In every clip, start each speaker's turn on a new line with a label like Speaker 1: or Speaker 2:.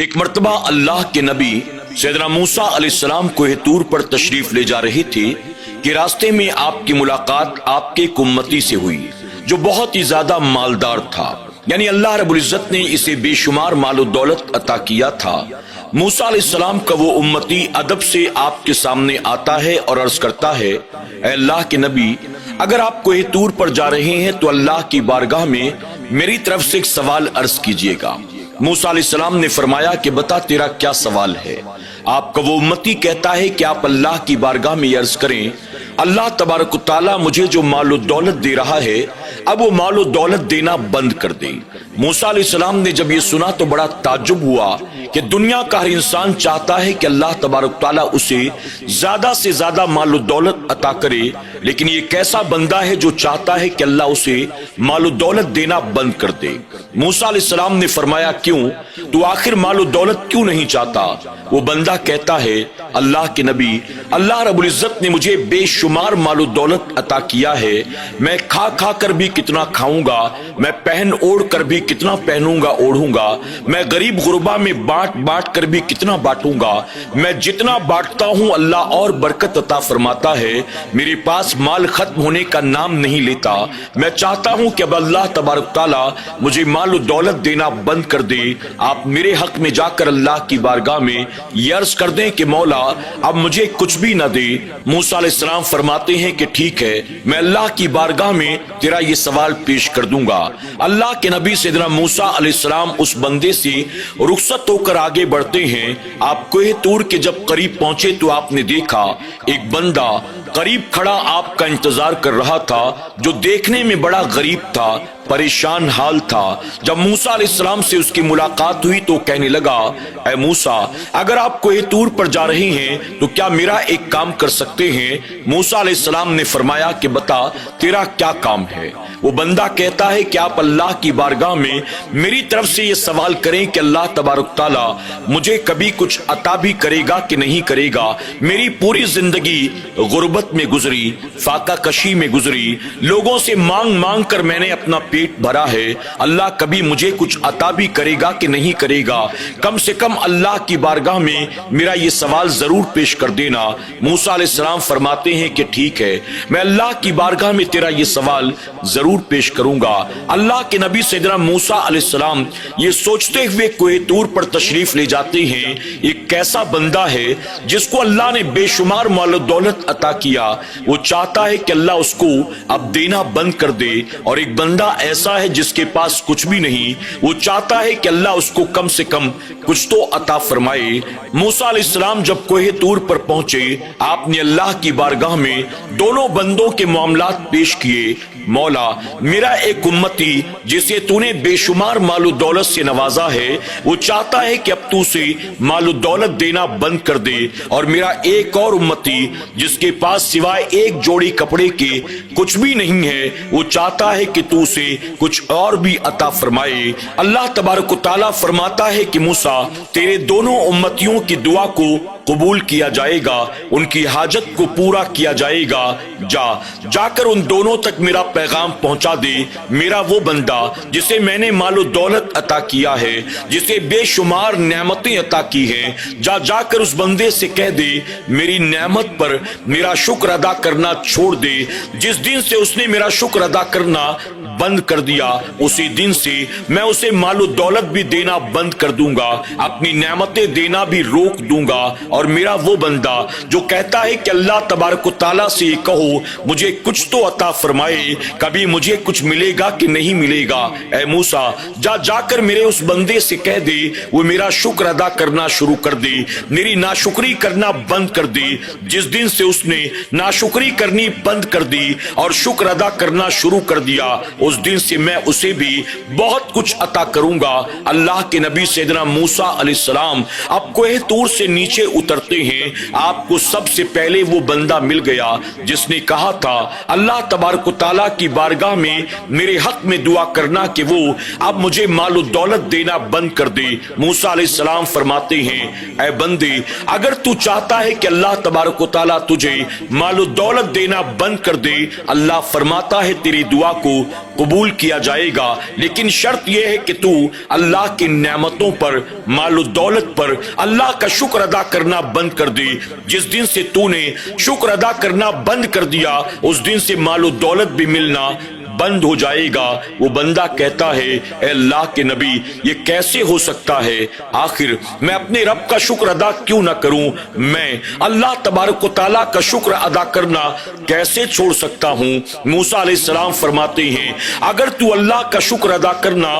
Speaker 1: ایک مرتبہ اللہ کے نبی سیدنا موسیٰ علیہ السلام کوہ طور پر تشریف لے جا رہے تھے کہ راستے میں آپ کی ملاقات آپ کے ایک امتی سے ہوئی جو بہت ہی زیادہ مالدار تھا، یعنی اللہ رب العزت نے اسے بے شمار مال و دولت عطا کیا تھا۔ موسیٰ علیہ السلام کا وہ امتی ادب سے آپ کے سامنے آتا ہے اور عرض کرتا ہے، اے اللہ کے نبی، اگر آپ کوہ طور پر جا رہے ہیں تو اللہ کی بارگاہ میں میری طرف سے ایک سوال عرض کیجئے گا۔ موسیٰ علیہ السلام نے فرمایا کہ بتا تیرا کیا سوال ہے؟ آپ کا وہ امتی کہتا ہے کہ آپ اللہ کی بارگاہ میں عرض کریں، اللہ تبارک و تعالیٰ مجھے جو مال و دولت دے رہا ہے اب وہ مال و دولت دینا بند کر دے۔ موسیٰ علیہ السلام نے جب یہ سنا تو بڑا تعجب ہوا کہ دنیا کا ہر انسان چاہتا ہے کہ اللہ تبارک و تعالیٰ اسے زیادہ سے زیادہ مال و دولت عطا کرے، لیکن یہ کیسا بندہ ہے جو چاہتا ہے کہ اللہ اسے مال و دولت دینا بند کر دے؟ موسیٰ علیہ السلام نے فرمایا، کیوں؟ تو آخر مال و دولت کیوں نہیں چاہتا؟ وہ بندہ کہتا ہے، اللہ کے نبی، اللہ رب العزت نے مجھے بے شمار مال و دولت عطا کیا ہے، میں کھا کھا کر بھی کتنا کھاؤں گا، میں پہن اوڑھ کر بھی کتنا پہنوں گا اوڑھوں گا، میں غریب غربا میں بانٹ بانٹ کر بھی کتنا بانٹوں گا، میں جتنا بانٹتا ہوں اللہ اور برکت عطا فرماتا ہے، میرے پاس مال ختم ہونے کا نام نہیں لیتا۔ میں چاہتا ہوں کہ اب اللہ تبارک تعالیٰ مجھے مال و دولت دینا بند کر دے، آپ میرے حق میں جا کر اللہ کی بارگاہ میں یہ عرض کر دیں کہ مولا اب مجھے کچھ بھی نہ دے۔ موسیٰ علیہ السلام فرماتے ہیں کہ ٹھیک ہے، میں اللہ کی بارگاہ میں تیرا یہ سوال پیش کر دوں گا۔ اللہ کے نبی سیدنا موسیٰ علیہ السلام اس بندے سے رخصت ہو کر آگے بڑھتے ہیں۔ آپ کوہ طور کے جب قریب پہنچے تو آپ نے دیکھا ایک بندہ قریب کھڑا آپ کا انتظار کر رہا تھا جو دیکھنے میں بڑا غریب تھا، پریشان حال تھا۔ جب موسیٰ علیہ السلام سے اس کی ملاقات ہوئی تو کہنے لگا، اے موسیٰ، اگر آپ کوہ طور پر جا رہے ہیں تو کیا میرا ایک کام کر سکتے ہیں؟ موسیٰ علیہ السلام نے فرمایا کہ بتا تیرا کیا کام ہے؟ وہ بندہ کہتا ہے کہ آپ اللہ کی بارگاہ میں میری طرف سے یہ سوال کریں کہ اللہ تبارک تعالیٰ مجھے کبھی کچھ عطا بھی کرے گا کہ نہیں کرے گا۔ میری پوری زندگی غربت میں گزری، فاقہ کشی میں گزری، لوگوں سے مانگ مانگ کر میں نے اپنا پیٹ بھرا ہے، اللہ کبھی مجھے کچھ عطا بھی کرے گا کہ نہیں کرے گا؟ کم سے کم اللہ کی بارگاہ میں میرا یہ سوال ضرور پیش کر دینا۔ موسیٰ علیہ السلام فرماتے ہیں کہ ٹھیک ہے، میں اللہ کی بارگاہ میں تیرا یہ سوال ضرور پیش کروں گا۔ اللہ کے نبی سیدنا موسیٰ علیہ السلام یہ سوچتے ہوئے کوہ طور پر تشریف لے جاتے ہیں، ایک کیسا بندہ ہے جس کو اللہ نے بے شمار مال و دولت عطا کیا، وہ چاہتا ہے کہ اللہ اس کو اب دینا بند کر دے، اور ایک بندہ ایسا ہے جس کے پاس کچھ بھی نہیں، وہ چاہتا ہے کہ اللہ اس کو کم سے کم کچھ تو عطا فرمائے۔ موسیٰ علیہ السلام جب کوہ طور پر پہنچے، آپ نے اللہ کی بارگاہ میں دونوں بندوں کے معاملات پیش کیے۔ مولا، میرا ایک امتی جسے تو نے بے شمار مال و دولت سے نوازا ہے، وہ چاہتا ہے کہ اب تو اسے مال و دولت دینا بند کر دے، اور میرا ایک اور امتی جس کے پاس سوائے ایک جوڑی کپڑے کے کچھ بھی نہیں ہے، وہ چاہتا ہے کہ تو اسے کچھ اور بھی عطا فرمائے۔ اللہ تبارک و تعالیٰ فرماتا ہے کہ موسیٰ، تیرے دونوں امتیوں کی دعا کو قبول کیا جائے گا، ان کی حاجت کو پورا کیا جائے گا۔ جا کر ان دونوں تک میرا پیغام پہنچا دے۔ میرا وہ بندہ جسے میں نے مال و دولت عطا کیا ہے، جسے بے شمار نعمتیں عطا کی ہیں، جا کر اس بندے سے کہہ دے میری نعمت پر میرا شکر ادا کرنا چھوڑ دے۔ جس دن سے اس نے میرا شکر ادا کرنا بند کر دیا، اسی دن سے میں اسے مال و دولت بھی دینا بند کر دوں گا، اپنی نعمتیں دینا بھی روک دوں گا۔ اور میرا وہ بندہ جو کہتا ہے کہ اللہ تبارک و تعالیٰ سے یہ کہو مجھے کچھ تو عطا فرمائے، کبھی مجھے کچھ ملے گا کہ نہیں ملے گا، اے موسیٰ جا کر میرے اس بندے سے کہہ دے وہ میرا شکر ادا کرنا شروع کر دے، میری ناشکری کرنا بند کر دے۔ جس دن سے اس نے ناشکری کرنی بند کر دی اور شکر ادا کرنا شروع کر دیا، اس دن سے میں اسے بھی بہت کچھ عطا کروں گا۔ اللہ کے نبی سیدنا موسیٰ علیہ السلام اب کوہ طور سے نیچے اترتے ہیں۔ آپ کو سب سے پہلے وہ بندہ مل گیا جس نے کہا تھا اللہ تبارک و تعالیٰ کی بارگاہ میں میرے حق میں دعا کرنا کہ وہ اب مجھے مال و دولت دینا بند کر دے۔ موسیٰ علیہ السلام فرماتے ہیں، اے بندے، اگر تو چاہتا ہے کہ اللہ تبارک و تعالیٰ تجھے مال و دولت دینا بند کر دے، اللہ فرماتا ہے تیری دعا کو قبول کیا جائے گا، لیکن شرط یہ ہے کہ تو اللہ کی نعمتوں پر، مال و دولت پر اللہ کا شکر ادا کرنا بند کر دے۔ جس دن سے تو نے شکر ادا کرنا بند کر دیا، اس دن سے مال و دولت بھی ملنا بند ہو جائے گا۔ وہ بندہ کہتا ہے اے اللہ کے نبی، یہ کیسے ہو سکتا ہے؟ آخر میں اپنے رب کا شکر ادا کیوں نہ کروں؟ میں اللہ تبارک و تعالیٰ کا شکر ادا کرنا کیسے چھوڑ سکتا ہوں؟ موسیٰ علیہ السلام فرماتے ہیں اگر تو اللہ کا شکر ادا کرنا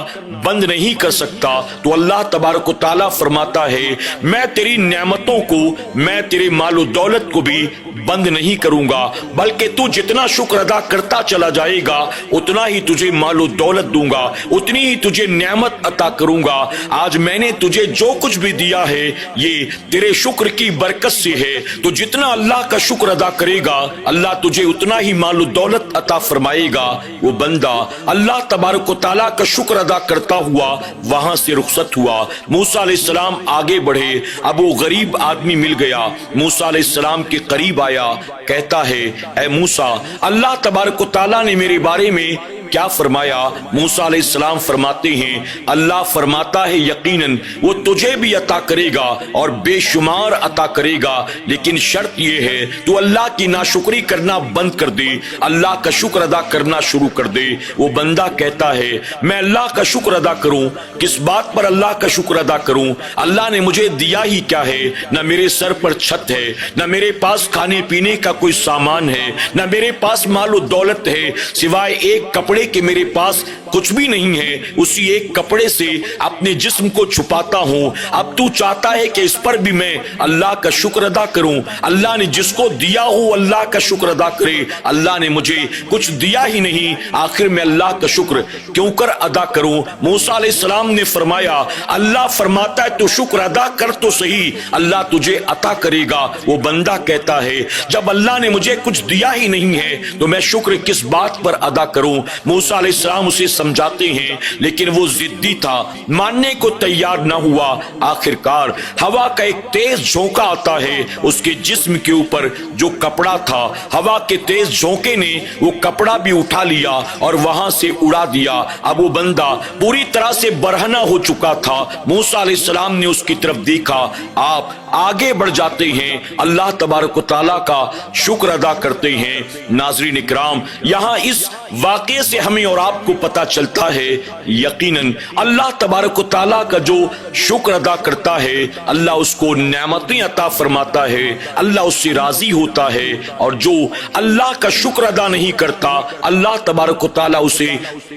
Speaker 1: بند نہیں کر سکتا تو اللہ تبارک و تعالیٰ فرماتا ہے میں تیری نعمتوں کو، میں تیرے مال و دولت کو بھی بند نہیں کروں گا، بلکہ تو جتنا شکر ادا کرتا چلا جائے گا اتنا ہی تجھے مال و دولت دوں گا، اتنی ہی تجھے نعمت عطا کروں گا۔ آج میں نے تجھے جو کچھ بھی دیا ہے یہ تیرے شکر کی برکت سے ہے، تو جتنا اللہ کا شکر ادا کرے گا اللہ تجھے اتنا ہی مال و دولت عطا فرمائے گا۔ وہ بندہ اللہ تبارک و تعالیٰ کا شکر ادا کرتا ہوا وہاں سے رخصت ہوا۔ موسیٰ علیہ السلام آگے بڑھے، اب وہ غریب آدمی مل گیا، موسیٰ علیہ السلام کے قریب آیا، کہتا ہے اے موسیٰ، اللہ تبارک و تعالیٰ نے میرے بارے میں کیا فرمایا؟ موسیٰ علیہ السلام فرماتے ہیں اللہ فرماتا ہے یقیناً وہ تجھے بھی عطا کرے گا اور بے شمار عطا کرے گا، لیکن شرط یہ ہے تو اللہ کی ناشکری کرنا بند کر دے، اللہ کا شکر ادا کرنا شروع کر دے۔ وہ بندہ کہتا ہے میں اللہ کا شکر ادا کروں، کس بات پر اللہ کا شکر ادا کروں؟ اللہ نے مجھے دیا ہی کیا ہے؟ نہ میرے سر پر چھت ہے، نہ میرے پاس کھانے پینے کا کوئی سامان ہے، نہ میرے پاس مال و دولت ہے، سوائے ایک کپڑے کہ میرے پاس کچھ بھی نہیں ہے، اسی ایک کپڑے سے اپنے جسم کو چھپاتا ہوں۔ اب تو چاہتا ہے کہ اس پر بھی میں اللہ کا شکر ادا کروں؟ اللہ نے جس کو دیا ہو اللہ کا شکر ادا کرے، اللہ نے مجھے کچھ دیا ہی نہیں، آخر میں اللہ کا شکر کیوں کر ادا کروں؟ موسیٰ علیہ السلام نے فرمایا اللہ فرماتا ہے تو شکر ادا کر تو صحیح، اللہ تجھے عطا کرے گا۔ وہ بندہ کہتا ہے جب اللہ نے مجھے کچھ دیا ہی نہیں ہے تو میں شکر کس بات پر ادا کروں؟ موسیٰ علیہ السلام اسے سمجھاتے ہیں لیکن وہ ضدی تھا، ماننے کو تیار نہ ہوا۔ آخر کار ہوا کا ایک تیز جھونکا آتا ہے، اس کے جسم کے اوپر جو کپڑا تھا، ہوا کے تیز جھونکے نے وہ کپڑا بھی اٹھا لیا اور وہاں سے اڑا دیا۔ اب وہ بندہ پوری طرح سے برہنہ ہو چکا تھا۔ موسیٰ علیہ السلام نے اس کی طرف دیکھا، آپ آگے بڑھ جاتے ہیں، اللہ تبارک و تعالیٰ کا شکر ادا کرتے ہیں۔ ناظرین اکرام، یہاں اس واقعے سے ہمیں اور آپ کو پتہ چلتا ہے یقیناً اللہ تبارک و تعالیٰ کا جو شکر ادا کرتا ہے اللہ اس کو نعمتیں عطا فرماتا ہے، اللہ اس سے راضی ہوتا ہے، اور جو اللہ کا شکر ادا نہیں کرتا اللہ تبارک و تعالیٰ اسے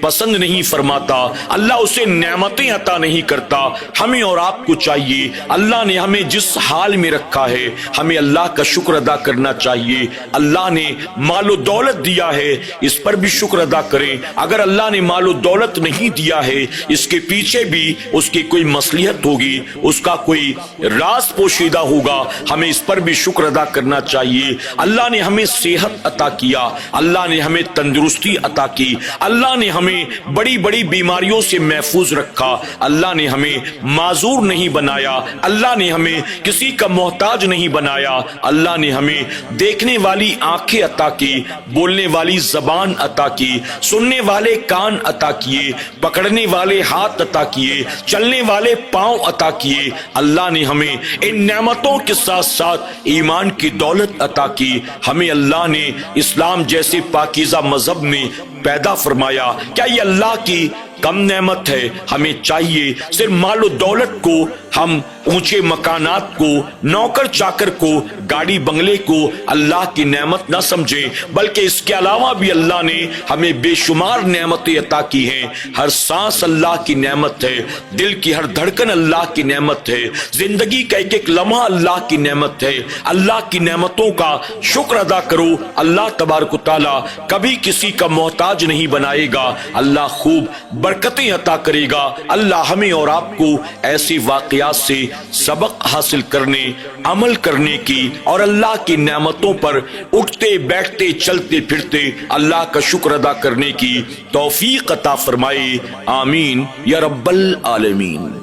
Speaker 1: پسند نہیں فرماتا، اللہ اسے نعمتیں عطا نہیں کرتا۔ ہمیں اور آپ کو چاہیے اللہ نے ہمیں جس حال میں رکھا ہے ہمیں اللہ کا شکر ادا کرنا چاہیے۔ اللہ نے مال و دولت دیا ہے اس پر بھی شکر ادا کریں، اگر اللہ نے مال و دولت نہیں دیا ہے اس کے پیچھے بھی اس کی کوئی مصلحت ہوگی، اس کا کوئی راز پوشیدہ ہوگا، ہمیں اس پر بھی شکر ادا کرنا چاہیے۔ اللہ نے ہمیں صحت عطا کیا، اللہ نے ہمیں تندرستی عطا کی، اللہ نے ہمیں بڑی بڑی بیماریوں سے محفوظ رکھا، اللہ نے ہمیں معذور نہیں بنایا، اللہ نے ہمیں کسی کا محتاج نہیں بنایا، اللہ نے ہمیں دیکھنے والی آنکھیں عطا کی، بولنے والی زبان عطا کی، سننے والے کان عطا کیے، پکڑنے والے ہاتھ عطا کیے، چلنے والے پاؤں عطا کیے۔ اللہ نے ہمیں ان نعمتوں کے ساتھ ساتھ ایمان کی دولت عطا کی۔ ہمیں اللہ نے اسلام جیسے پاکیزہ مذہب میں پیدا فرمایا، کیا یہ اللہ کی کم نعمت ہے؟ ہمیں چاہیے صرف مال و دولت کو، ہم اونچے مکانات کو، نوکر چاکر کو، گاڑی بنگلے کو اللہ کی نعمت نہ سمجھیں، بلکہ اس کے علاوہ بھی اللہ نے ہمیں بے شمار نعمتیں عطا کی ہیں۔ ہر سانس اللہ کی نعمت ہے، دل کی ہر دھڑکن اللہ کی نعمت ہے، زندگی کا ایک ایک لمحہ اللہ کی نعمت ہے۔ اللہ کی نعمتوں کا شکر ادا کرو، اللہ تبارک و تعالیٰ کبھی کسی کا محتاج نہیں بنائے گا، اللہ خوب برکتیں عطا کرے گا۔ اللہ ہمیں اور آپ کو ایسے واقعات سے سبق حاصل کرنے، عمل کرنے کی اور اللہ کی نعمتوں پر اٹھتے بیٹھتے چلتے پھرتے اللہ کا شکر ادا کرنے کی توفیق عطا فرمائے، آمین یا رب العالمین۔